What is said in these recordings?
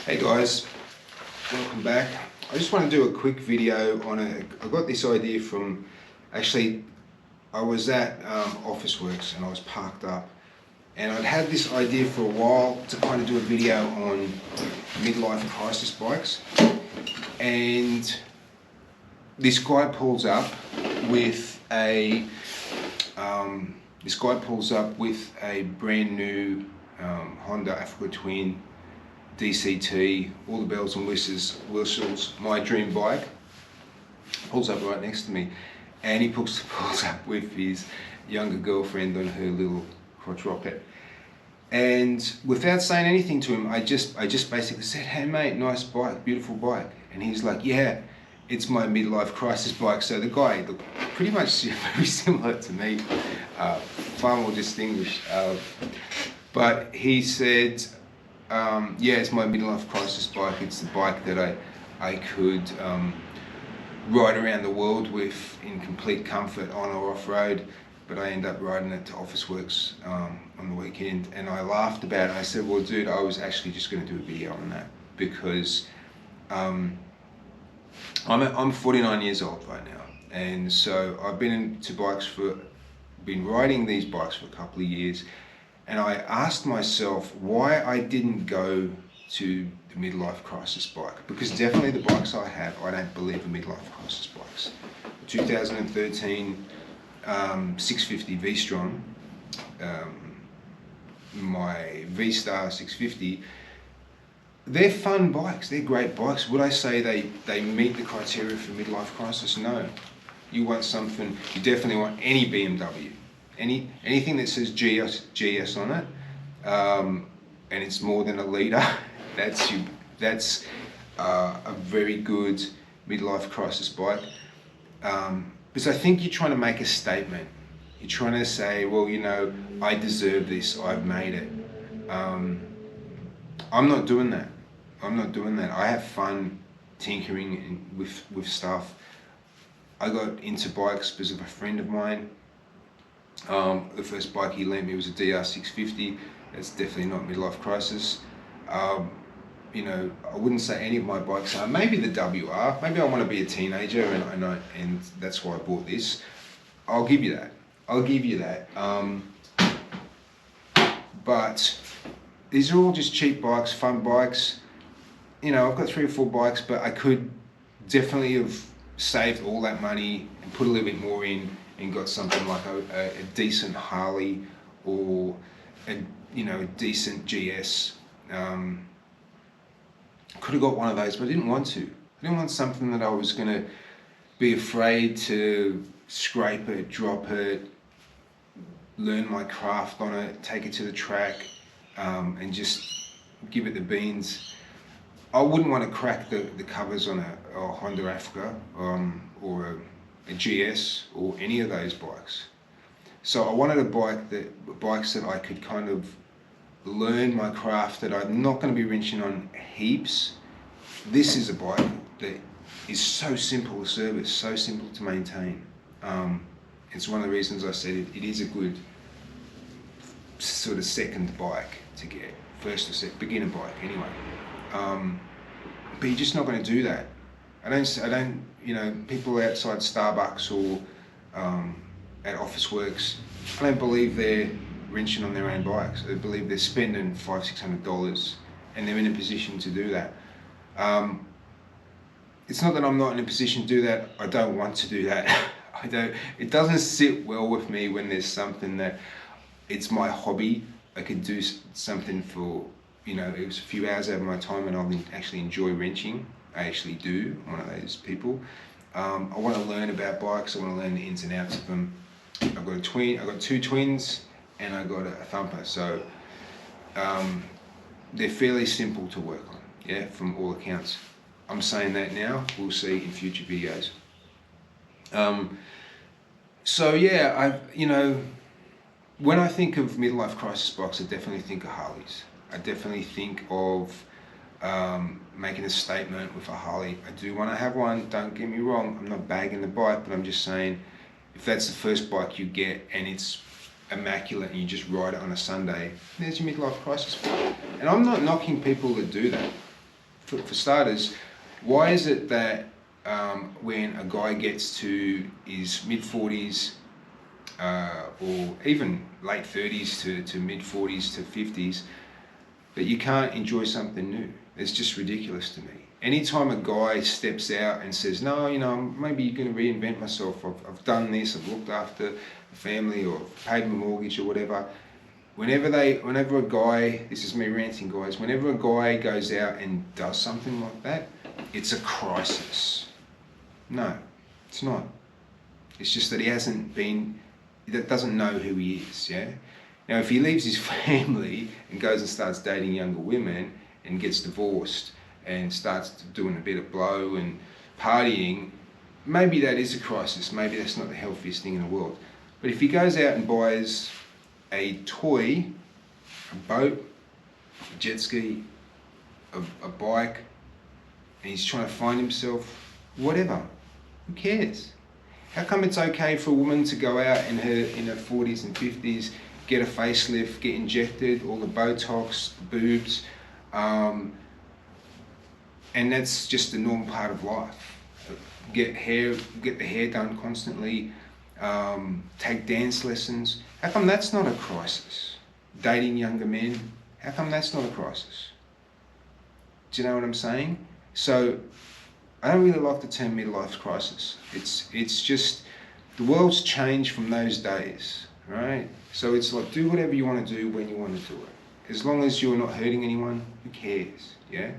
Hey guys, welcome back. I just want to do a quick video on I got this idea from, actually, I was at Officeworks and I was parked up and I'd had this idea for a while to kind of do a video on midlife crisis bikes, and this guy pulls up with a brand new Honda Africa Twin DCT, all the bells and whistles, my dream bike. Pulls up right next to me, and he pulls up with his younger girlfriend on her little crotch rocket. And without saying anything to him, I just basically said, "Hey mate, nice bike, beautiful bike." And he's like, "Yeah, it's my midlife crisis bike." So the guy looked pretty much very similar to me, far more distinguished. But he said, yeah, it's my midlife crisis bike. It's the bike that I could ride around the world with in complete comfort on or off road, but I end up riding it to Officeworks on the weekend. And I laughed about it. I said, "Well, dude, I was actually just going to do a video on that because I'm 49 years old right now, and so I've been riding these bikes for a couple of years." And I asked myself why I didn't go to the midlife crisis bike, because definitely the bikes I have, I don't believe are midlife crisis bikes. 2013 650 V-Strom, my V-Star 650, they're fun bikes, they're great bikes. Would I say they meet the criteria for midlife crisis? No. You want something, you definitely want any BMW. Anything that says GS on it, and it's more than a litre, that's a very good midlife crisis bike. Because I think you're trying to make a statement. You're trying to say, well, you know, I deserve this, I've made it. I'm not doing that. I have fun tinkering with stuff. I got into bikes because of a friend of mine. The first bike he lent me was a DR650. That's definitely not midlife crisis. You know, I wouldn't say any of my bikes are. Maybe the WR. Maybe I want to be a teenager, and that's why I bought this. I'll give you that. But these are all just cheap bikes, fun bikes. You know, I've got 3 or 4 bikes, but I could definitely have saved all that money and put a little bit more in, and got something like a decent Harley or a decent GS. Could have got one of those, but I didn't want to. I didn't want something that I was going to be afraid to scrape it, drop it, learn my craft on it, take it to the track, and just give it the beans. I wouldn't want to crack the covers on a Honda Africa or a GS or any of those bikes. So I wanted bikes that I could kind of learn my craft, that I'm not going to be wrenching on heaps. This is a bike that is so simple to service, so simple to maintain. It's one of the reasons I said it is a good sort of second bike to get, first or second, beginner bike anyway. But you're just not going to do that. I don't, you know, people outside Starbucks or at Officeworks, I don't believe they're wrenching on their own bikes. I believe they're spending $500-600, and they're in a position to do that. It's not that I'm not in a position to do that. I don't want to do that. It doesn't sit well with me when there's something that it's my hobby. I could do something for, you know, it was a few hours out of my time, and I'll actually enjoy wrenching. I actually do. I'm one of those people. I want to learn about bikes. I want to learn the ins and outs of them. I've got a twin. I've got 2 twins, and I got a thumper. So they're fairly simple to work on. Yeah, from all accounts. I'm saying that now. We'll see in future videos. So yeah, you know, when I think of midlife crisis bikes, I definitely think of Harleys. I definitely think of making a statement with a Harley. I do want to have one, don't get me wrong, I'm not bagging the bike, but I'm just saying, if that's the first bike you get and it's immaculate and you just ride it on a Sunday, there's your midlife crisis bike. And I'm not knocking people that do that. for starters, why is it that when a guy gets to his mid-40s or even late 30s to mid-40s to 50s, that you can't enjoy something new? It's just ridiculous to me. Anytime a guy steps out and says, no, you know, maybe you're going to reinvent myself, I've done this, I've looked after a family or paid my mortgage or whatever, whenever a guy, this is me ranting guys, whenever a guy goes out and does something like that, it's a crisis. No, it's not. It's just that he doesn't know who he is, yeah? Now, if he leaves his family and goes and starts dating younger women and gets divorced and starts doing a bit of blow and partying, maybe that is a crisis. Maybe that's not the healthiest thing in the world. But if he goes out and buys a toy, a boat, a jet ski, a bike, and he's trying to find himself, whatever, who cares? How come it's okay for a woman to go out in her 40s and 50s, get a facelift, get injected, all the Botox, boobs, and that's just a normal part of life. Get the hair done constantly, take dance lessons. How come that's not a crisis? Dating younger men, how come that's not a crisis? Do you know what I'm saying? So I don't really like the term midlife crisis. It's just, the world's changed from those days, right? So it's like, do whatever you want to do when you want to do it. As long as you're not hurting anyone, who cares, yeah?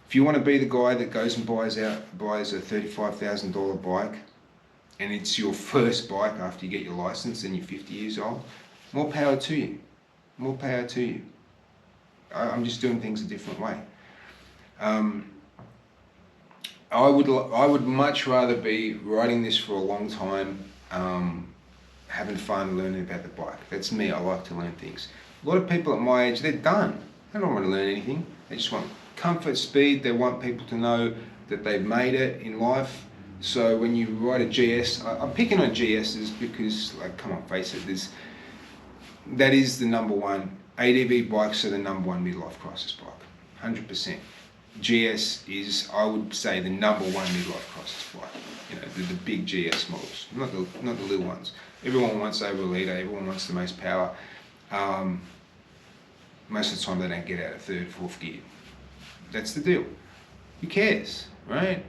If you want to be the guy that goes and buys a $35,000 bike, and it's your first bike after you get your license and you're 50 years old, more power to you. More power to you. I'm just doing things a different way. I would much rather be riding this for a long time, having fun learning about the bike. That's me. I like to learn things. A lot of people at my age, they're done. They don't want to learn anything. They just want comfort, speed. They want people to know that they've made it in life. So when you ride a GS, I'm picking on GSs because, like, come on, face it, that is the number one. ADV bikes are the number one midlife crisis bike, 100%. GS is, I would say, the number one midlife crisis bike. You know, the big GS models, not the little ones. Everyone wants over a litre, everyone wants the most power. Most of the time they don't get out of third, fourth gear. That's the deal. Who cares, right?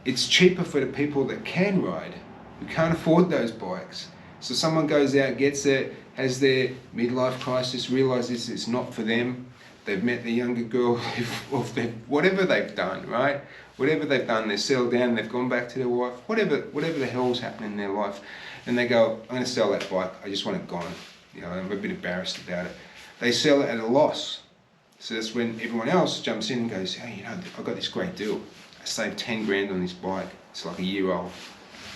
It's cheaper for the people that can ride, who can't afford those bikes. So someone goes out, gets it, has their midlife crisis, realizes it's not for them. They've met the younger girl, whatever they've done, right? Whatever they've done, they've settled down, they've gone back to their wife, whatever the hell's happening in their life. And they go, I'm going to sell that bike, I just want it gone. You know, I'm a bit embarrassed about it. They sell it at a loss. So that's when everyone else jumps in and goes, hey, you know, I got this great deal. I saved 10 grand on this bike. It's like a year old.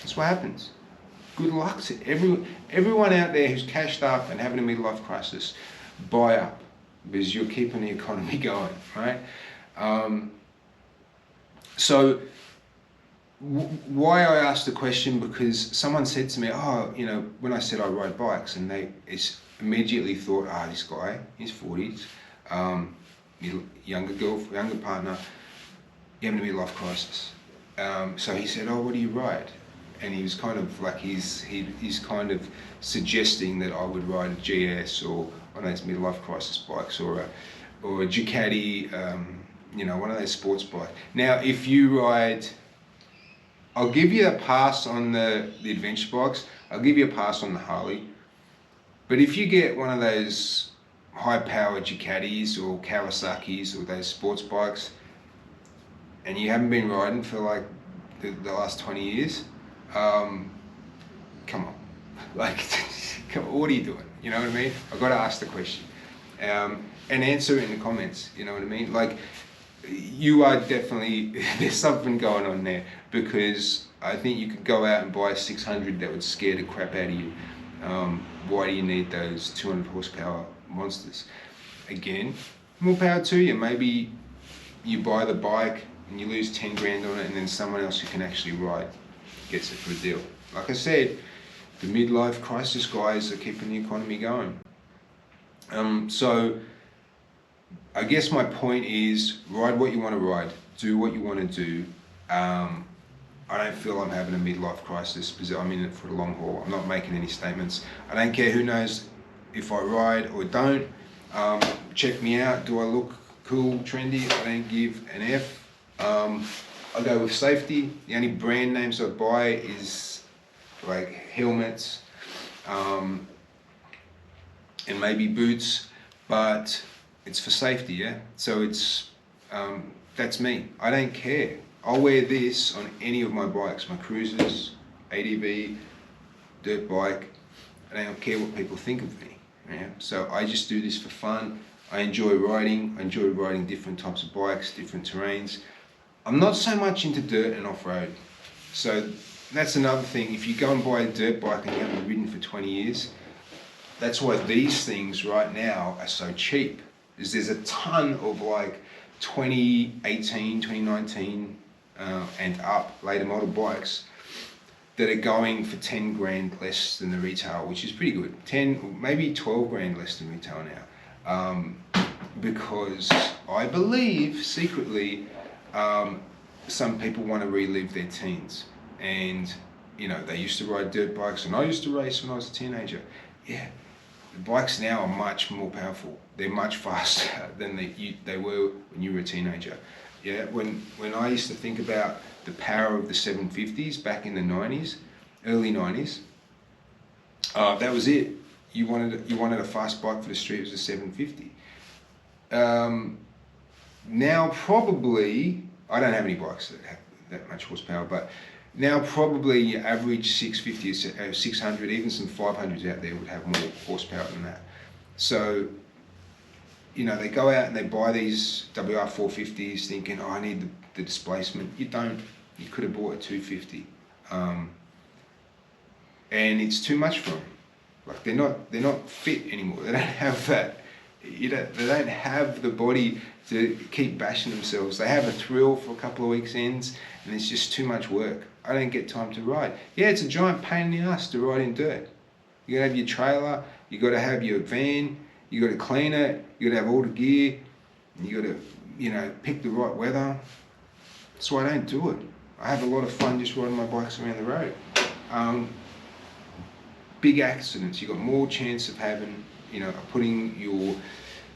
That's what happens. Good luck to everyone out there who's cashed up and having a midlife crisis. Buy up, because you're keeping the economy going, right? So why I asked the question, because someone said to me, oh, you know, when I said I ride bikes, and they immediately thought, this guy, he's 40s, younger partner, having a midlife crisis. So he said, oh, what do you ride? And he was kind of like, he's kind of suggesting that I would ride a GS or one of those midlife crisis bikes, or a Ducati, you know, one of those sports bikes. Now, if you ride, I'll give you a pass on the adventure bikes. I'll give you a pass on the Harley. But if you get one of those high-powered Ducatis or Kawasaki's or those sports bikes, and you haven't been riding for like the last 20 years, come on, like, come on, what are you doing? You know what I mean? I've got to ask the question, and answer it in the comments. You know what I mean? Like, you are definitely, there's something going on there, because I think you could go out and buy a 600 that would scare the crap out of you. Why do you need those 200 horsepower monsters? Again, more power to you. Maybe you buy the bike and you lose 10 grand on it, and then someone else who can actually ride gets it for a deal. Like I said, the midlife crisis guys are keeping the economy going. So I guess my point is, ride what you want to ride, do what you want to do. I don't feel I'm having a midlife crisis because I'm in it for the long haul. I'm not making any statements. I don't care who knows if I ride or don't. Check me out. Do I look cool, trendy? I don't give an F. I go with safety. The only brand names I buy is like helmets and maybe boots, but it's for safety, yeah? So it's, that's me. I don't care. I'll wear this on any of my bikes, my cruisers, ADV, dirt bike. I don't care what people think of me. Yeah? So I just do this for fun. I enjoy riding. I enjoy riding different types of bikes, different terrains. I'm not so much into dirt and off-road. So that's another thing. If you go and buy a dirt bike and you haven't ridden for 20 years, that's why these things right now are so cheap. Is there's a ton of like 2018, 2019 and up later model bikes that are going for 10 grand less than the retail, which is pretty good. 10, maybe 12 grand less than retail now. Because I believe secretly some people want to relive their teens. And you know, they used to ride dirt bikes and I used to race when I was a teenager. Yeah, the bikes now are much more powerful. They're much faster than they were when you were a teenager. Yeah, when I used to think about the power of the 750s back in the 90s, early 90s, that was it. You wanted a fast bike for the street, it was a 750. Now probably, I don't have any bikes that have that much horsepower, but now probably your average 650 or 600, even some 500s out there would have more horsepower than that. So, you know, they go out and they buy these WR450s thinking, oh, I need the displacement. You don't. You could have bought a 250. And it's too much for them. Like they're not fit anymore. They don't have that. They don't have the body to keep bashing themselves. They have a thrill for a couple of weekends and it's just too much work. I don't get time to ride. Yeah, it's a giant pain in the ass to ride in dirt. You gotta have your trailer, you gotta have your van, you gotta clean it, you gotta have all the gear, and you gotta, you know, pick the right weather. That's why I don't do it. I have a lot of fun just riding my bikes around the road. Big accidents, you got more chance of having, you know, putting your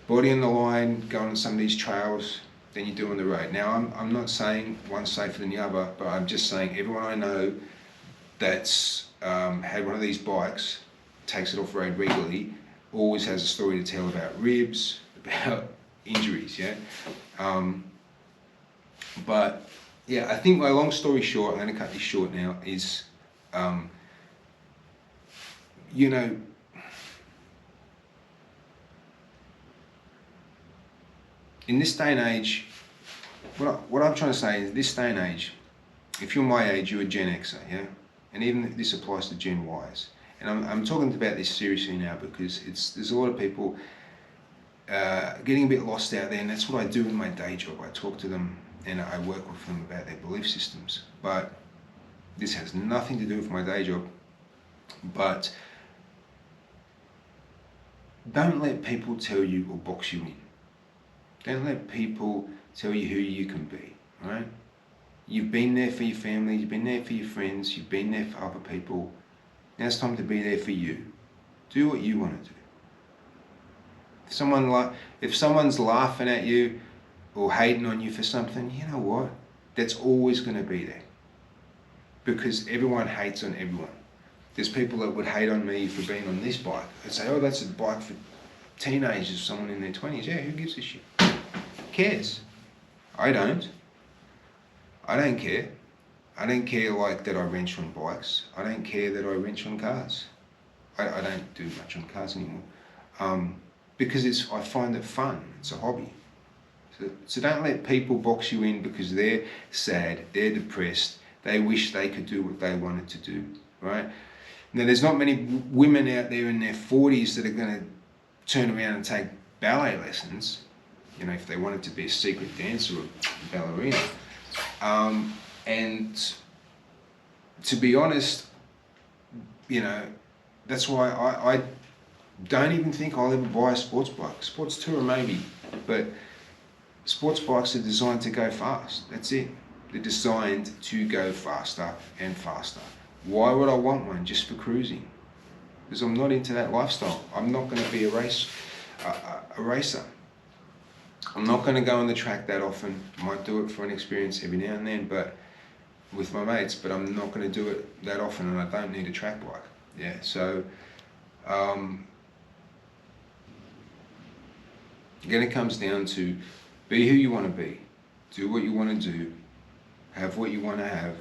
body on the line, going on some of these trails than you do on the road. Now, I'm not saying one's safer than the other, but I'm just saying everyone I know that's had one of these bikes, takes it off road regularly, always has a story to tell about ribs, about injuries, yeah? But, yeah, I think my long story short, I'm going to cut this short now, is, you know, in this day and age, what I'm trying to say is, this day and age, if you're my age, you're a Gen Xer, yeah? And even this applies to Gen Ys. And I'm talking about this seriously now because there's a lot of people getting a bit lost out there, and that's what I do in my day job. I talk to them and I work with them about their belief systems. But this has nothing to do with my day job. But don't let people tell you or box you in. Don't let people tell you who you can be, right? You've been there for your family, you've been there for your friends, you've been there for other people. Now it's time to be there for you. Do what you want to do. If someone's laughing at you or hating on you for something, you know what? That's always going to be there. Because everyone hates on everyone. There's people that would hate on me for being on this bike. They'd say, oh, that's a bike for teenagers, someone in their 20s. Yeah, who gives a shit? Who cares? I don't. I don't care. I don't care like that I wrench on bikes. I don't care that I wrench on cars. I don't do much on cars anymore. Because I find it fun. It's a hobby. So don't let people box you in because they're sad, they're depressed, they wish they could do what they wanted to do, right? Now there's not many women out there in their 40s that are going to turn around and take ballet lessons, you know, if they wanted to be a secret dancer or a ballerina. And to be honest, you know, that's why I don't even think I'll ever buy a sports bike. Sports tourer maybe, But sports bikes are designed to go fast. That's it. They're designed to go faster and faster. Why would I want one just for cruising? Because I'm not into that lifestyle. I'm not going to be a racer. I'm not going to go on the track that often. I might do it for an experience every now and then, but with my mates. But I'm not going to do it that often, and I don't need a track bike. Yeah. So, again, it comes down to be who you want to be, do what you want to do, have what you want to have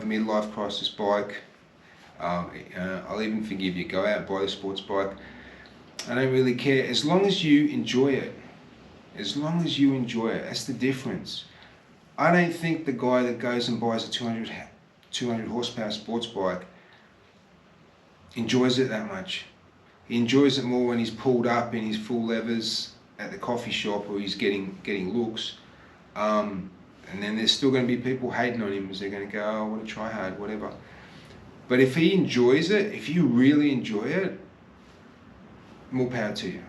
a midlife crisis bike. I'll even forgive you. Go out and buy the sports bike. I don't really care as long as you enjoy it. As long as you enjoy it, that's the difference. I don't think the guy that goes and buys a 200 horsepower sports bike enjoys it that much. He enjoys it more when he's pulled up in his full levers at the coffee shop, or he's getting looks. And then there's still going to be people hating on him because they're going to go, oh, what a try hard, whatever. But if he enjoys it, if you really enjoy it, more power to you.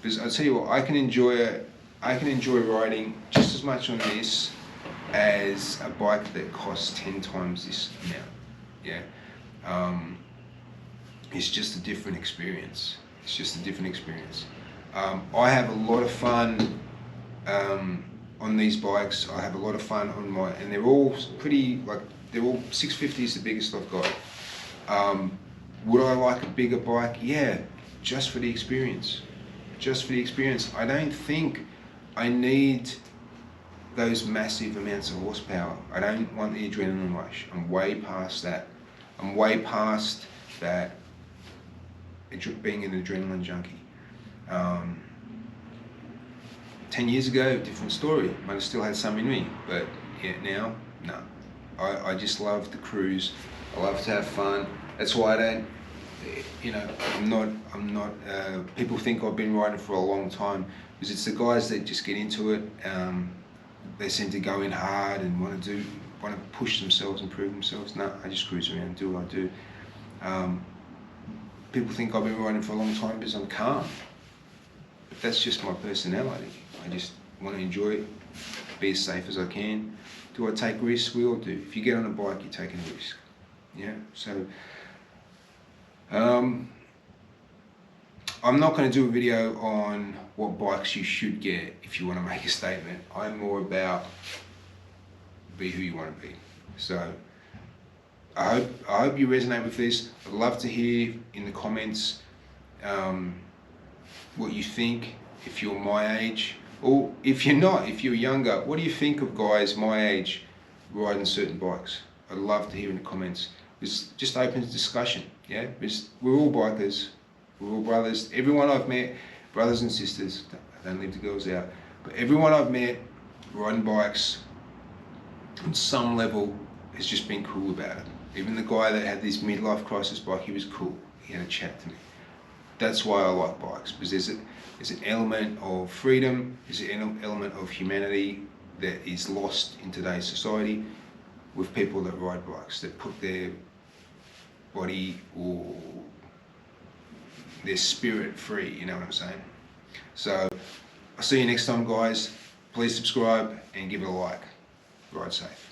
Because I'll tell you what, I can enjoy riding just as much on this as a bike that costs 10 times this amount. Yeah. It's just a different experience. It's just a different experience. I have a lot of fun on these bikes. I have a lot of fun on and they're all pretty, they're all 650 is the biggest I've got. Would I like a bigger bike? Yeah, just for the experience. Just for the experience. I don't think I need those massive amounts of horsepower. I don't want the adrenaline rush. I'm way past that. I'm way past that being an adrenaline junkie. 10 years ago, different story. Might have still had some in me, but yeah, now, no. I just love the cruise. I love to have fun. That's why I don't, I'm not, people think I've been riding for a long time, because it's the guys that just get into it. They seem to go in hard and want to push themselves and prove themselves. No, I just cruise around and do what I do. People think I've been riding for a long time because I'm calm. But that's just my personality. I just want to enjoy it, be as safe as I can. Do I take risks? We all do. If you get on a bike, you're taking a risk. Yeah, so I'm not going to do a video on what bikes you should get if you want to make a statement. I'm more about be who you want to be. So I hope you resonate with this. I'd love to hear in the comments what you think, if you're my age, or if you're not, if you're younger. What do you think of guys my age riding certain bikes? I'd love to hear in the comments. It just opens discussion, yeah? Because we're all bikers, we're all brothers. Everyone I've met, brothers and sisters, I don't leave the girls out, but everyone I've met riding bikes on some level has just been cool about it. Even the guy that had this midlife crisis bike, he was cool. He had a chat to me. That's why I like bikes, because there's an element of freedom, there's an element of humanity that is lost in today's society with people that ride bikes, that put their body or their spirit free, you know what I'm saying? So I'll see you next time, guys. Please subscribe and give it a like. Ride safe.